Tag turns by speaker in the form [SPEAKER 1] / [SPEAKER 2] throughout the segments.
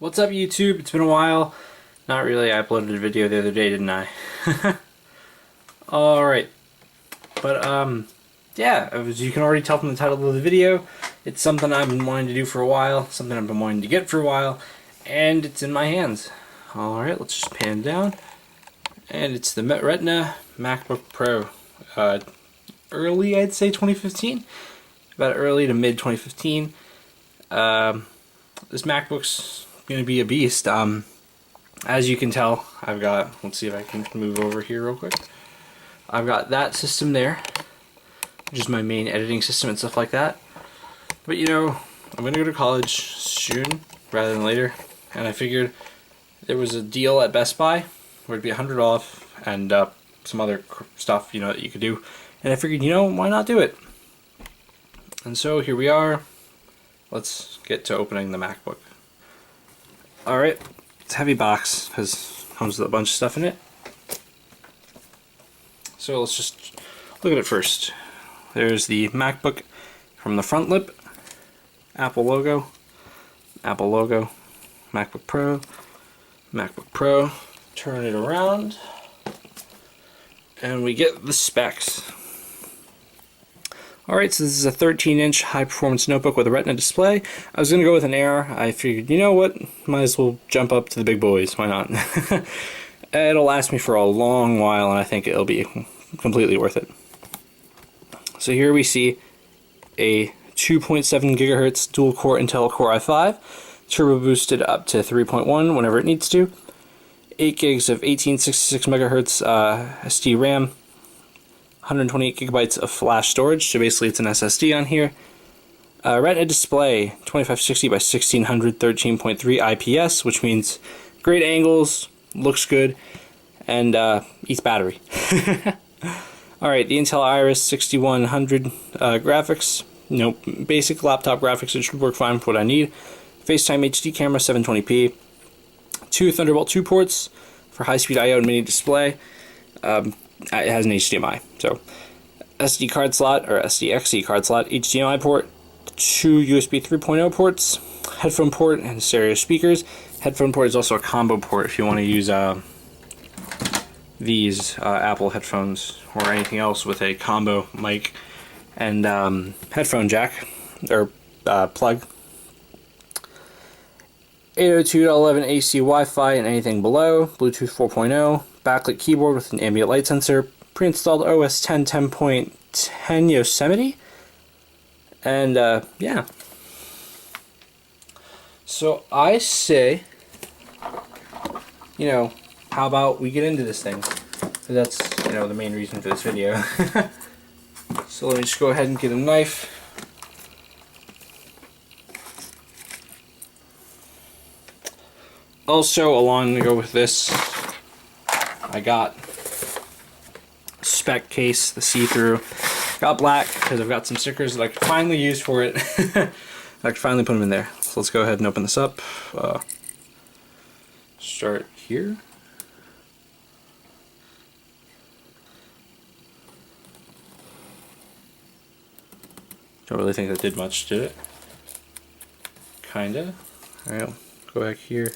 [SPEAKER 1] What's up, YouTube? It's been a while. Not really, I uploaded a video the other day, didn't I? Alright. But, yeah, as you can already tell from the title of the video, it's something I've been wanting to do for a while, something I've been wanting to get for a while, and it's in my hands. Alright, let's just pan down. And it's the Retina MacBook Pro. Early, I'd say 2015. About early to mid 2015. This MacBook's going to be a beast. As you can tell, I've got, let's see if I can move over here real quick. I've got that system there, which is my main editing system and stuff like that. But you know, I'm going to go to college soon rather than later, and I figured there was a deal at Best Buy where it'd be $100 off and some other stuff, you know, that you could do. And I figured, you know, why not do it? And so here we are. Let's get to opening the MacBook. Alright, it's a heavy box because it comes with a bunch of stuff in it. So let's just look at it first. There's the MacBook from the front lip, Apple logo, MacBook Pro, turn it around, and we get the specs. Alright, so this is a 13-inch high-performance notebook with a Retina display. I was going to go with an Air. I figured, you know what, might as well jump up to the big boys. Why not? It'll last me for a long while, and I think it'll be completely worth it. So here we see a 2.7 gigahertz dual-core Intel Core i5, turbo boosted up to 3.1 whenever it needs to, 8 gigs of 1866 megahertz SD RAM, 128 gigabytes of flash storage, so basically it's an SSD on here. Retina display, 2560 by 1600, 13.3 IPS, which means great angles, looks good, and eats battery. Alright, the Intel Iris 6100 graphics, you know, basic laptop graphics, it should work fine for what I need. FaceTime HD camera, 720p, 2 Thunderbolt 2 ports for high-speed I/O and mini display. It has an HDMI, so SD card slot or SDXC card slot, HDMI port, 2 USB 3.0 ports, headphone port, and stereo speakers. Headphone port is also a combo port if you want to use these Apple headphones or anything else with a combo mic and headphone jack or plug. 802.11 AC Wi-Fi and anything below, Bluetooth 4.0, backlit keyboard with an ambient light sensor, pre-installed OS 10 10.10 Yosemite, and yeah. So I say, you know, how about we get into this thing? That's, you know, the main reason for this video. So let me just go ahead and get a knife. Also, along to go with this, I got spec case, the see-through. Got black because I've got some stickers that I could finally use for it. I could finally put them in there. So let's go ahead and open this up. Start here. Don't really think that did much, did it? Kinda. Alright, go back here.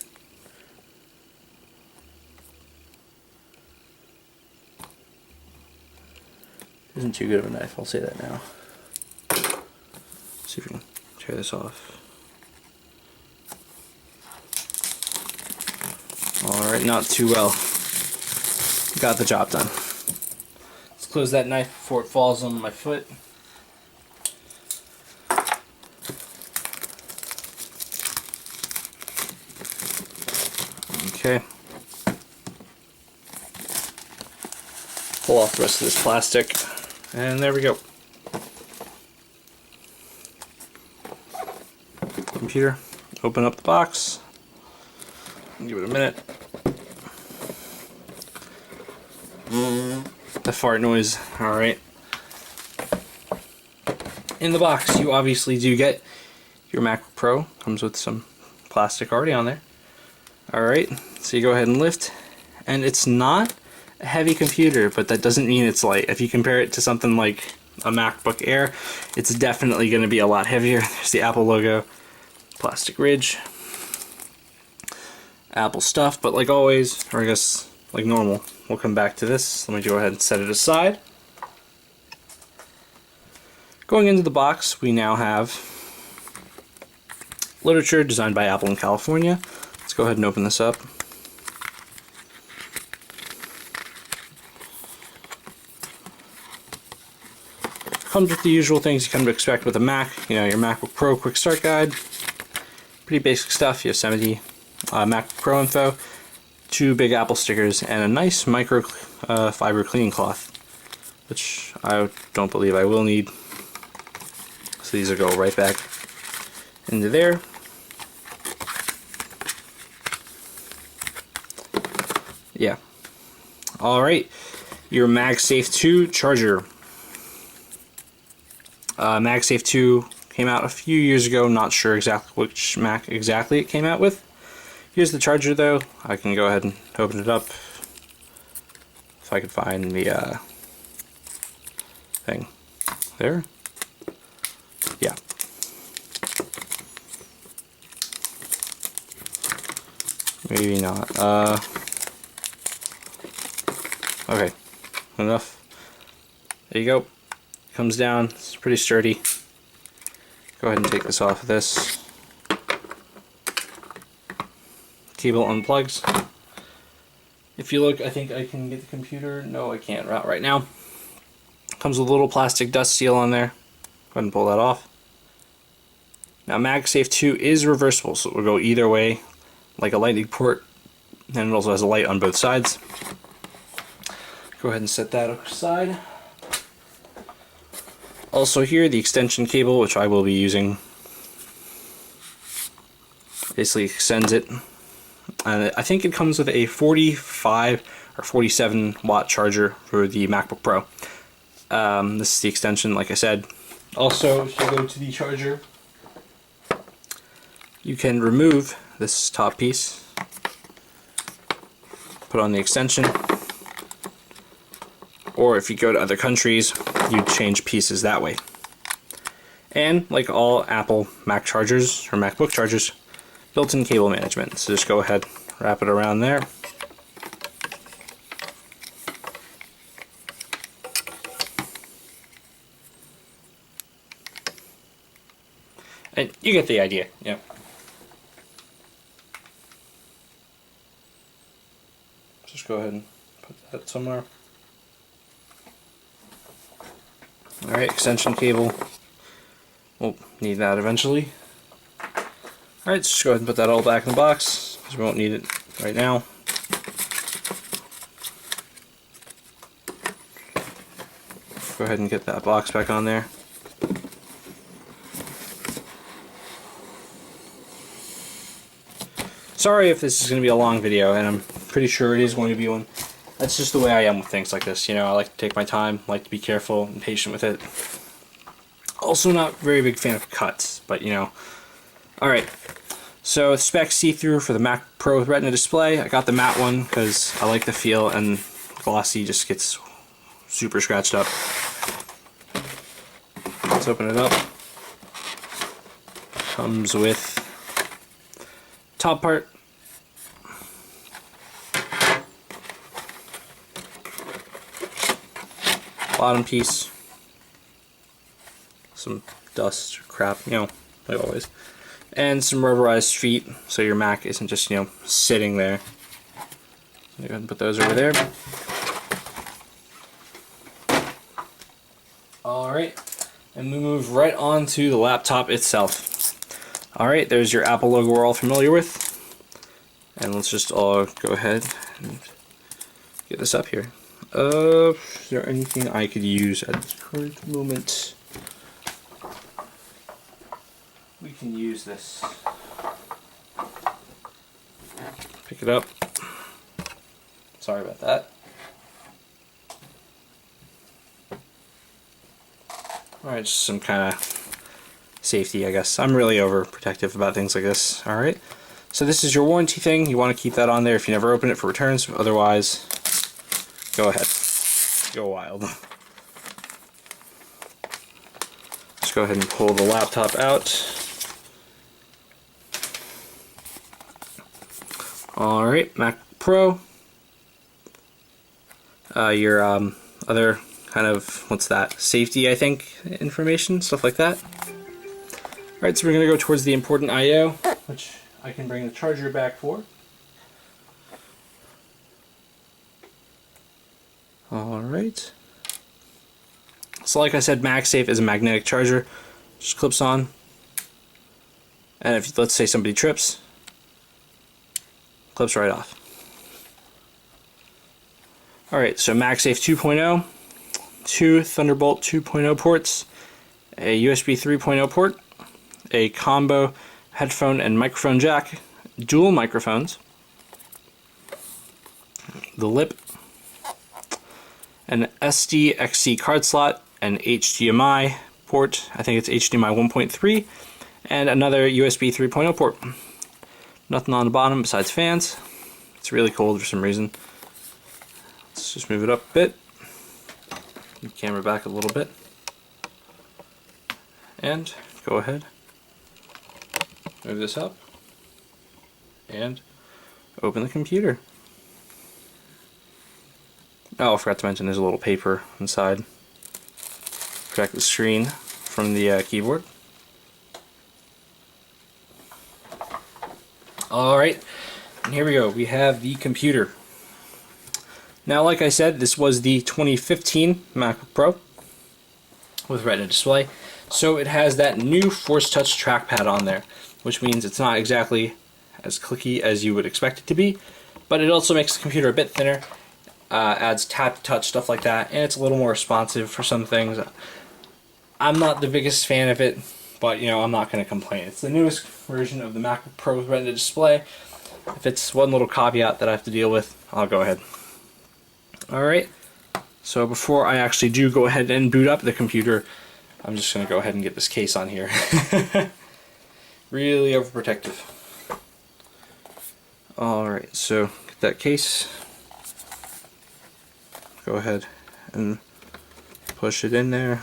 [SPEAKER 1] Isn't too good of a knife, I'll say that now. See if we can tear this off. Alright, not too well. Got the job done. Let's close that knife before it falls on my foot. Okay. Pull off the rest of this plastic. And there we go. Computer, open up the box. Give it a minute. The fart noise, alright. In the box, you obviously do get your MacBook Pro. Comes with some plastic already on there. Alright, so you go ahead and lift. And it's not a heavy computer, but that doesn't mean it's light. If you compare it to something like a MacBook Air, it's definitely going to be a lot heavier. There's the Apple logo, plastic ridge. Apple stuff, but like always, or I guess like normal, we'll come back to this. Let me go ahead and set it aside. Going into the box, we now have literature designed by Apple in California. Let's go ahead and open this up. Comes with the usual things you kind of expect with a Mac. You know, your MacBook Pro quick start guide. Pretty basic stuff. Yosemite MacBook Pro info. 2 big Apple stickers and a nice micro fiber cleaning cloth, which I don't believe I will need. So these will go right back into there. Yeah. Alright. Your MagSafe 2 charger. MagSafe 2 came out a few years ago. Not sure exactly which Mac exactly it came out with. Here's the charger though. I can go ahead and open it up if I could find the thing. There? Yeah. Maybe not. Okay. Enough. There you go. Comes down. It's pretty sturdy. Go ahead and take this off of this. Cable unplugs. If you look, I think I can get the computer. No, I can't right now. Comes with a little plastic dust seal on there. Go ahead and pull that off. Now MagSafe 2 is reversible, so it will go either way, like a lightning port, and it also has a light on both sides. Go ahead and set that aside. Also here, the extension cable, which I will be using, basically extends it. And I think it comes with a 45 or 47 watt charger for the MacBook Pro. This is the extension, like I said. Also, if you go to the charger, you can remove this top piece, put on the extension, or if you go to other countries, you change pieces that way. And like all Apple Mac chargers or MacBook chargers, built-in cable management. So just go ahead, wrap it around there. And you get the idea, yeah. Just go ahead and put that somewhere. Alright, extension cable. We'll need that eventually. Alright, so just go ahead and put that all back in the box, because we won't need it right now. Go ahead and get that box back on there. Sorry if this is going to be a long video, and I'm pretty sure it is going to be one. That's just the way I am with things like this. You know, I like to take my time, like to be careful and patient with it. Also not very big fan of cuts, but you know. Alright, so specs see-through for the Mac Pro with Retina display. I got the matte one because I like the feel, and glossy just gets super scratched up. Let's open it up. Comes with top part, bottom piece, some dust or crap, you know, like always, and some rubberized feet so your Mac isn't just, you know, sitting there. So go ahead and put those over there. Alright, and we move right on to the laptop itself. Alright, there's your Apple logo we're all familiar with. And let's just all go ahead and get this up here. Is there anything I could use at this current moment? We can use this. Pick it up. Sorry about that. Alright, just some kind of safety, I guess. I'm really overprotective about things like this. Alright, so this is your warranty thing. You want to keep that on there if you never open it for returns. Otherwise, go ahead. Go wild. Just go ahead and pull the laptop out. Alright, MacBook Pro. Your other kind of, what's that, safety, I think, information, stuff like that. Alright, so we're going to go towards the important I/O, which I can bring the charger back for. Alright. So like I said, MagSafe is a magnetic charger. Just clips on. And if, let's say, somebody trips, clips right off. Alright, so MagSafe 2.0, 2 Thunderbolt 2.0 ports, a USB 3.0 port, a combo headphone and microphone jack, dual microphones, the lip, an SD-XC card slot, an HDMI port, I think it's HDMI 1.3, and another USB 3.0 port. Nothing on the bottom besides fans. It's really cold for some reason. Let's just move it up a bit. Move the camera back a little bit. And go ahead. Move this up. And open the computer. Oh, I forgot to mention there's a little paper inside. Protect the screen from the keyboard. Alright, and here we go. We have the computer. Now, like I said, this was the 2015 MacBook Pro with Retina display. So it has that new Force Touch trackpad on there, which means it's not exactly as clicky as you would expect it to be, but it also makes the computer a bit thinner, adds tap touch, stuff like that, and it's a little more responsive for some things. I'm not the biggest fan of it, but you know, I'm not going to complain. It's the newest version of the MacBook Pro with Retina display. If it's one little caveat that I have to deal with, I'll go ahead. Alright, so before I actually do go ahead and boot up the computer, I'm just going to go ahead and get this case on here. Really overprotective. Alright, so get that case. Go ahead and push it in there.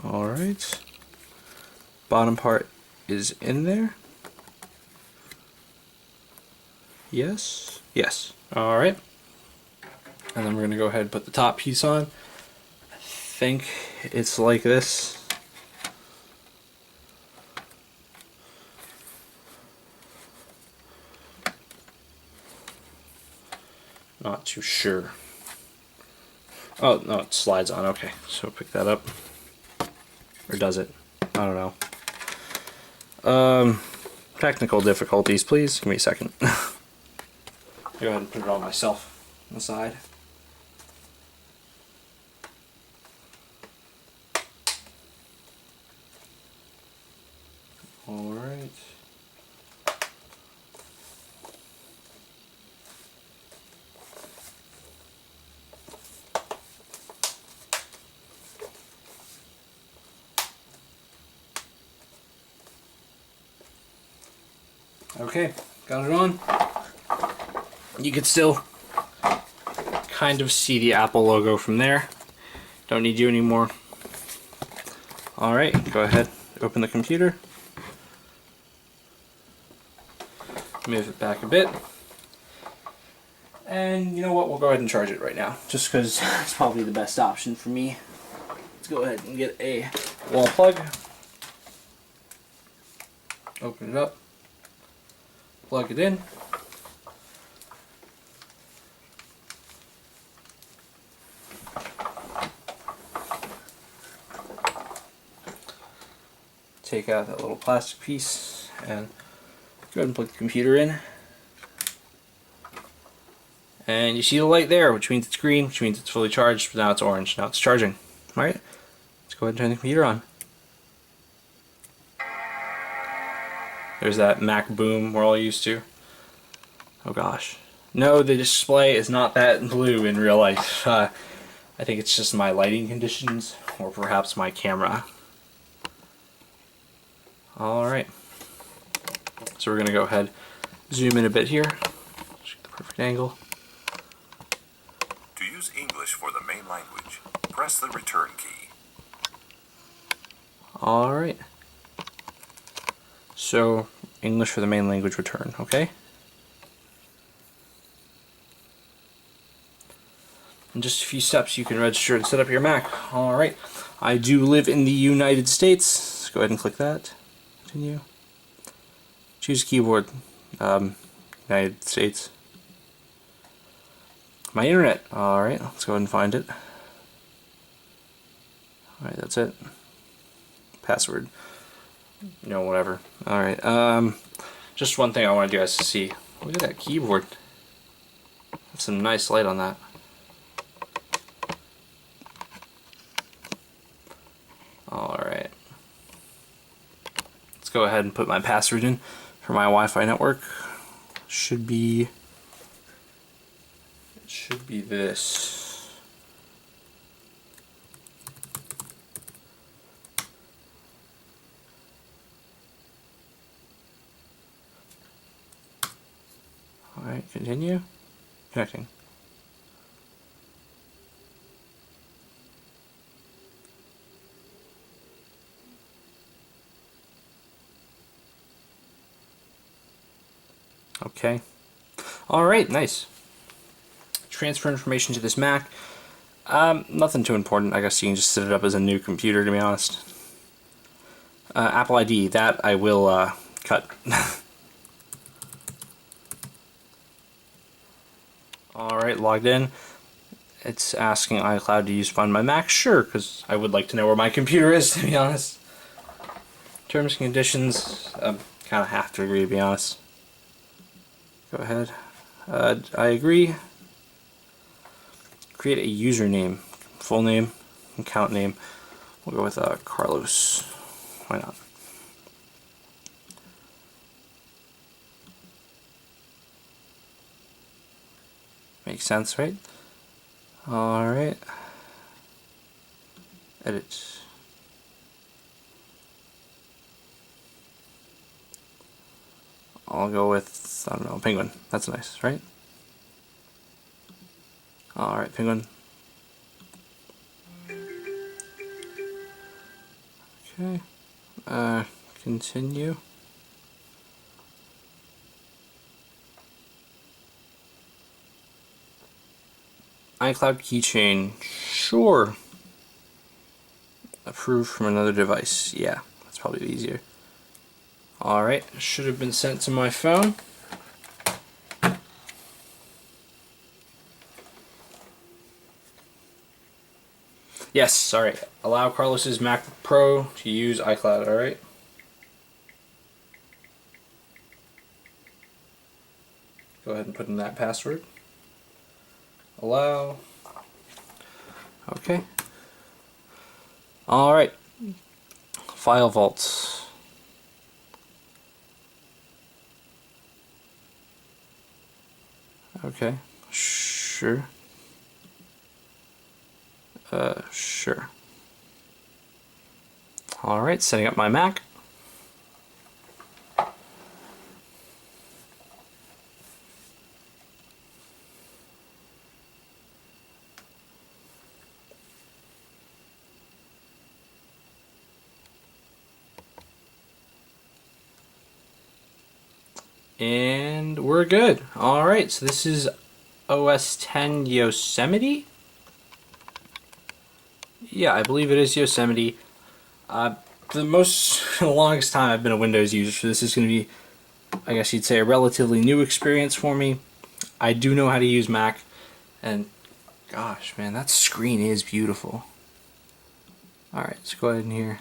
[SPEAKER 1] Alright. Bottom part is in there. Yes. Yes. Alright. And then we're going to go ahead and put the top piece on. I think it's like this. Not too sure. Oh, no, it slides on. Okay, so pick that up. Or does it? I don't know. Technical difficulties, please. Give me a second. Go ahead and put it on myself on the side. Alright. Okay, got it on. You can still kind of see the Apple logo from there. Don't need you anymore. Alright, go ahead, open the computer. Move it back a bit. And you know what, we'll go ahead and charge it right now, just because it's probably the best option for me. Let's go ahead and get a wall plug. Open it up. Plug it in. Take out that little plastic piece and go ahead and plug the computer in. And you see the light there, which means it's green, which means it's fully charged, but now it's orange. Now it's charging. Alright, let's go ahead and turn the computer on. There's that Mac boom we're all used to. Oh gosh. No, the display is not that blue in real life. I think it's just my lighting conditions, or perhaps my camera. Alright. So we're going to go ahead, zoom in a bit here. Get the perfect angle.
[SPEAKER 2] To use English for the main language, press the return key.
[SPEAKER 1] Alright. So English for the main language return, okay? In just a few steps you can register and set up your Mac. Alright, I do live in the United States. Let's go ahead and click that. Continue. Choose keyboard. United States. My internet. Alright, let's go ahead and find it. Alright, that's it. Password. No, whatever. Alright, just one thing I wanted you guys to see. Look at that keyboard. That's some nice light on that. Alright. Let's go ahead and put my password in for my Wi-Fi network. Should be this. Alright, continue. Connecting. Okay. Alright, nice. Transfer information to this Mac. Nothing too important. I guess you can just set it up as a new computer, to be honest. Apple ID, that I will cut. Alright, logged in. It's asking iCloud to use Find My Mac. Sure, because I would like to know where my computer is, to be honest. Terms and conditions, kind of have to agree, to be honest. Go ahead. I agree. Create a username, full name, account name. We'll go with Carlos. Why not? Makes sense, right? Alright. Edit. I'll go with, I don't know, penguin. That's nice, right? Alright, penguin. Okay. Continue. iCloud keychain. Sure. Approved from another device. Yeah, that's probably easier. Alright, should have been sent to my phone. Yes, alright. Allow Carlos's MacBook Pro to use iCloud, alright? Go ahead and put in that password. Allow. Okay. Alright. File vaults. Okay, sure. Sure. Alright, setting up my Mac. And we're good. Alright, so this is OS 10 Yosemite? Yeah, I believe it is Yosemite. For the longest time I've been a Windows user, so this is going to be, I guess you'd say, a relatively new experience for me. I do know how to use Mac, and gosh, man, that screen is beautiful. Alright, let's go ahead and here.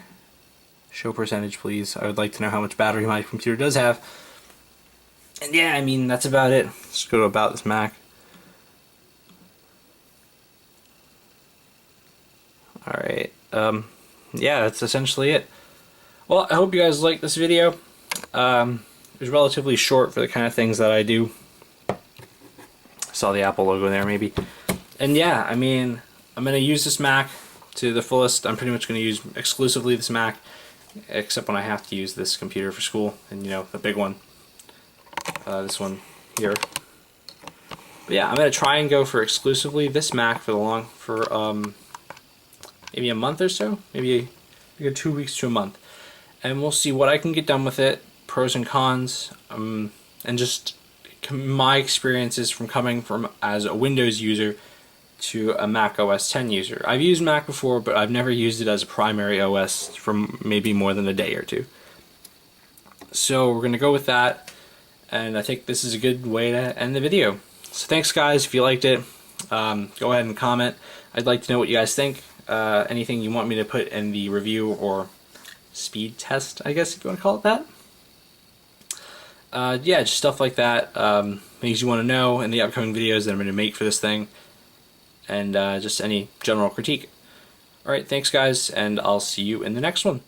[SPEAKER 1] Show percentage, please. I would like to know how much battery my computer does have. And yeah, I mean, that's about it. Let's go to About This Mac. Alright, yeah, that's essentially it. Well, I hope you guys liked this video. It was relatively short for the kind of things that I do. Saw the Apple logo there, maybe. And yeah, I mean, I'm going to use this Mac to the fullest. I'm pretty much going to use exclusively this Mac, except when I have to use this computer for school, and you know, the big one. This one here. But yeah, I'm going to try and go for exclusively this Mac for maybe a month or so, maybe a good 2 weeks to a month, and we'll see what I can get done with it pros and cons, and just my experiences from coming from as a Windows user to a Mac OS 10 user. I've used Mac before, but I've never used it as a primary OS for maybe more than a day or two. So we're going to go with that, and I think this is a good way to end the video. So thanks guys, if you liked it, go ahead and comment. I'd like to know what you guys think. Anything you want me to put in the review or speed test, I guess if you want to call it that. Yeah, just stuff like that, things you want to know in the upcoming videos that I'm going to make for this thing, and just any general critique. Alright, thanks guys, and I'll see you in the next one.